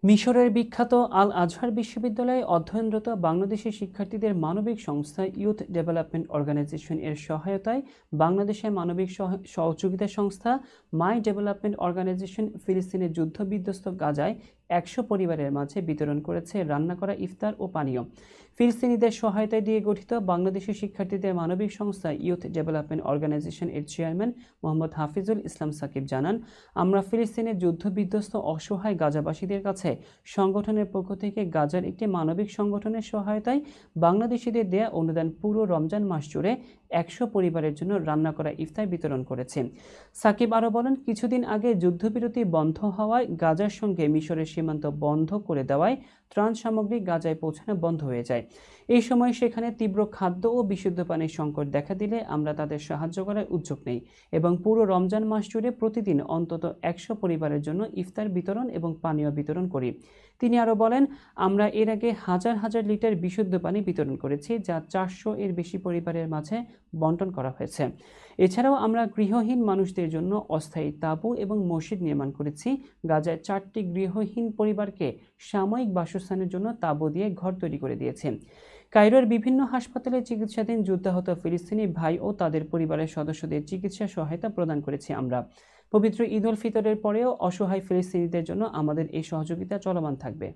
মিশরের বিখ্যাত আল আজহার বিশ্ববিদ্যালয়ে অধ্যয়নরত বাংলাদেশি শিক্ষার্থীদের মানবিক সংস্থা ইউথ ডেভেলপমেন্ট অর্গানাইজেশন এর সহায়তায় বাংলাদেশের মানবিক সহযোগিতা সংস্থা মাই ডেভেলপমেন্ট অর্গানাইজেশন ফিলিস্তিনে যুদ্ধবিধ্বস্ত গাজায় ১০০ পরিবারের মাঝে বিতরণ করেছে রান্না করা ইফতার ও পানীয়। ফিলিস্তিনিদের সহায়তায় দিয়ে গঠিত বাংলাদেশি শিক্ষার্থীদের মানবিক সংস্থা ইউথ ডেভেলপমেন্ট অর্গানাইজেশন এর চেয়ারম্যান মোহাম্মদ হাফিজুল ইসলাম সাকিব জানান, আমরা ফিলিস্তিনের যুদ্ধবিধ্বস্ত অসহায় গাজাবাসীদের কাছে সংগঠনের পক্ষ থেকে গাজার একটি মানবিক সংগঠনের সহায়তায় বাংলাদেশিদের দেয়া অনুদান পুরো রমজান মাস জুড়ে ১০০ পরিবারের জন্য রান্না করা ইফতার বিতরণ করেছে। সাকিব আরও বলেন, কিছুদিন আগে যুদ্ধবিরতি বন্ধ হওয়ায় গাজার সঙ্গে মিশরের সীমান্ত বন্ধ করে দেওয়ায় ত্রাণ সামগ্রী গাজায় পৌঁছানো বন্ধ হয়ে যায়। এই সময় সেখানে তীব্র খাদ্য ও বিশুদ্ধ পানির সংকট দেখা দিলে আমরা তাদের সাহায্য করার উদ্যোগ নেই এবং পুরো রমজান মাস জুড়ে প্রতিদিন অন্তত ১০০ পরিবারের জন্য ইফতার বিতরণ এবং পানীয় বিতরণ করি। তিনি আরও বলেন, আমরা এর আগে হাজার হাজার লিটার বিশুদ্ধ পানি বিতরণ করেছি, যা ৪০০ এর বেশি পরিবারের মাঝে বন্টন করা হয়েছে। এছাড়াও আমরা গৃহহীন মানুষদের জন্য অস্থায়ী তাঁবু এবং মসজিদ নির্মাণ করেছি। গাজায় ৪টি গৃহহীন পরিবারকে সাময়িক বাসস্থানের জন্য তাঁবু দিয়ে ঘর তৈরি করে দিয়েছে। কায়রোর বিভিন্ন হাসপাতালে চিকিৎসাধীন যুদ্ধাহত ফিলিস্তিনি ভাই ও তাদের পরিবারের সদস্যদের চিকিৎসা সহায়তা প্রদান করেছি আমরা। পবিত্র ঈদ উল ফিতরের পরেও অসহায় ফিলিস্তিনিদের জন্য আমাদের এই সহযোগিতা চলমান থাকবে।